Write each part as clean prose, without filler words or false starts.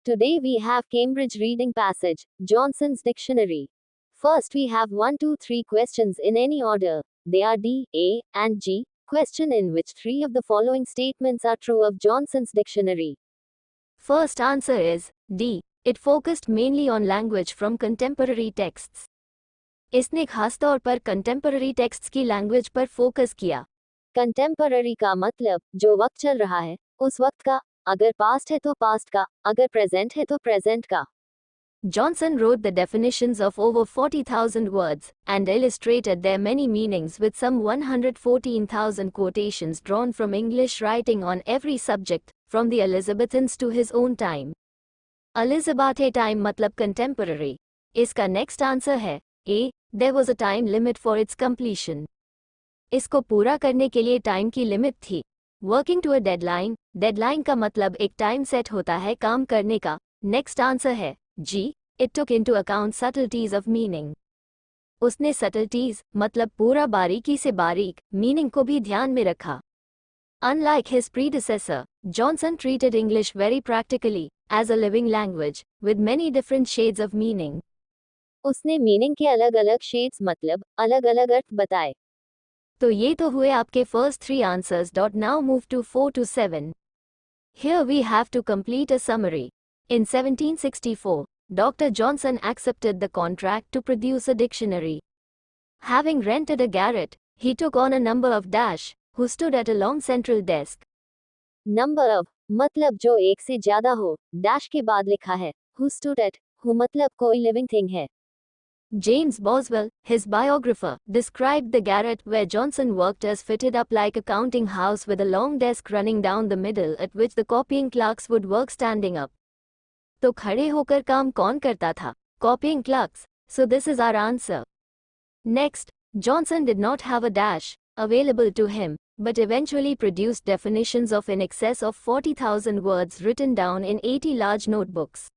Today we have Cambridge Reading Passage, Johnson's Dictionary. First we have 1, 2, 3 questions in any order. They are D, A, and G. Question in which three of the following statements are true of Johnson's Dictionary. First answer is D. It focused mainly on language from contemporary texts. इसने खास तौर पर contemporary texts की language पर focus किया. Contemporary का मतलब जो वक्त चल रहा है, उस वक्त का. अगर past है तो past का, अगर present है तो present का. Johnson wrote the definitions of over 40,000 words and illustrated their many meanings with some 114,000 quotations drawn from English writing on every subject, from the Elizabethans to his own time. Elizabethan time मतलब contemporary. इसका next answer है A. There was a time limit for its completion. इसको पूरा करने के लिए time की limit थी. Working to a deadline. Deadline का मतलब एक टाइम सेट होता है काम करने का. Next answer है G. It took into account subtleties of meaning. उसने subtleties मतलब पूरा बारीकी से बारीक meaning को भी ध्यान में रखा. Unlike his predecessor, Johnson treated English very practically, as a living language, with many different shades of meaning. उसने मीनिंग के अलग अलग शेड्स मतलब अलग अलग अर्थ बताए. तो ये तो हुए आपके first 3 answers. Now move to 4 to 7. Here we have to complete a summary. In 1764, Dr. Johnson accepted the contract to produce a dictionary. Having rented a garret, he took on a number of dash, who stood at a long central desk. Number of मतलब जो एक से ज्यादा हो, dash के बाद लिखा है. Who stood at, who मतलब कोई लिविंग थिंग है. James Boswell, his biographer, described the garret where Johnson worked as fitted up like a counting house with a long desk running down the middle at which the copying clerks would work standing up. तो खड़े होकर काम कौन करता था? Copying clerks. So this is our answer. Next, Johnson did not have a dash available to him, but eventually produced definitions of in excess of 40,000 words written down in 80 large notebooks.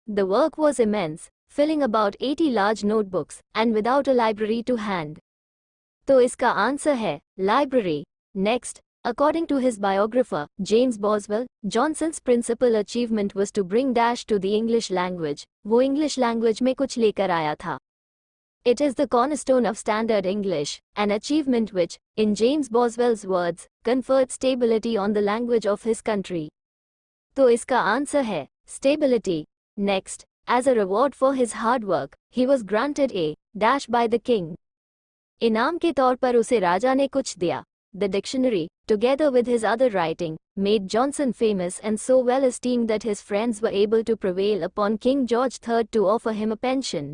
The work was immense, filling about 80 large notebooks, and without a library to hand. तो इसका answer है library. Next, according to his biographer, James Boswell, Johnson's principal achievement was to bring dash to the English language. वो English language में कुछ लेकर आया था. It is the cornerstone of standard English, an achievement which, in James Boswell's words, conferred stability on the language of his country. तो इसका answer है stability. Next, as a reward for his hard work, he was granted a dash by the king. इनाम के तौर पर उसे राजा ने कुछ दिया. The dictionary, together with his other writing, made Johnson famous and so well esteemed that his friends were able to prevail upon King George III to offer him a pension.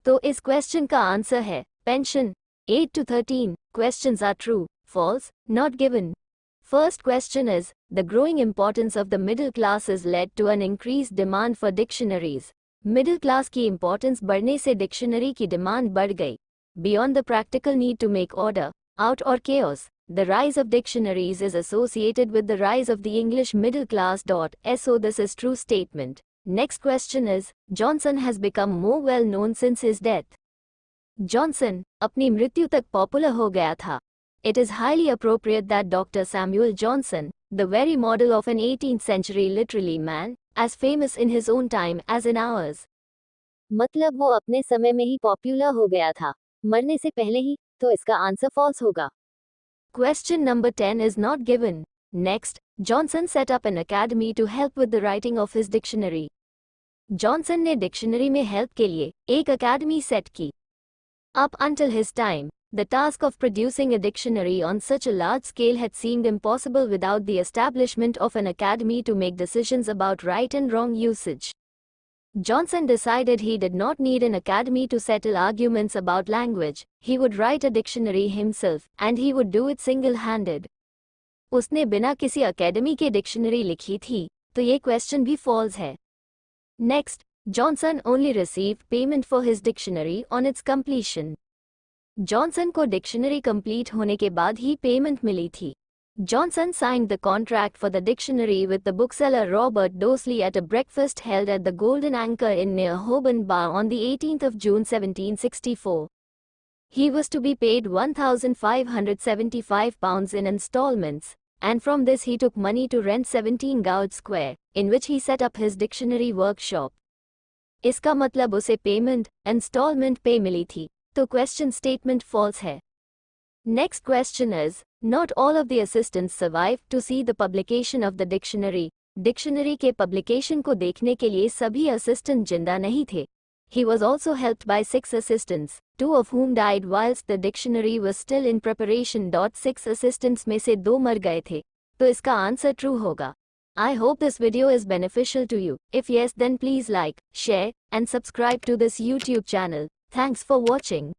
तो इस क्वेश्चन का answer है pension. 8 to 13 questions are true, false, not given. First question is, the growing importance of the middle classes led to an increased demand for dictionaries. Middle class की importance बढ़ने से dictionary की demand बढ़ गई. Beyond the practical need to make order, out or chaos, the rise of dictionaries is associated with the rise of the English middle class. So this is true statement. Next question is, Johnson has become more well known since his death. Johnson, अपनी मृत्यु तक popular हो गया था. It is highly appropriate that Dr. Samuel Johnson, the very model of an 18th century literary man, as famous in his own time as in ours. मतलब वो अपने समय में ही पॉपुलर हो गया था, मरने से पहले ही. तो इसका आंसर फॉल्स होगा. Question number 10 is not given. Next, Johnson set up an academy to help with the writing of his dictionary. Johnson ने dictionary में help के लिए एक academy set की. Up until his time, the task of producing a dictionary on such a large scale had seemed impossible without the establishment of an academy to make decisions about right and wrong usage. Johnson decided he did not need an academy to settle arguments about language. He would write a dictionary himself, and he would do it single-handed. उसने बिना किसी academy के dictionary लिखी थी, तो ये question भी false है. Next, Johnson only received payment for his dictionary on its completion. Johnson को dictionary complete होने के बाद ही payment मिली थी. Johnson signed the contract for the dictionary with the bookseller Robert Dosley at a breakfast held at the Golden Anchor Inn near Holborn Bar on the 18th of June 1764. He was to be paid £1,575 in installments, and from this he took money to rent 17 Gauge Square, in which he set up his dictionary workshop. इसका मतलब उसे payment instalment पे मिली थी, तो question statement false है. Next question is, not all of the assistants survived to see the publication of the dictionary. Dictionary के publication को देखने के लिए सभी असिस्टेंट जिंदा नहीं थे. He was also helped by 6 assistants, 2 of whom died whilst the dictionary was still in preparation. 6 assistants में से 2 मर गए थे, तो इसका आंसर ट्रू होगा. I hope this video is beneficial to you. If yes, then please like, share, and subscribe to this YouTube channel. Thanks for watching.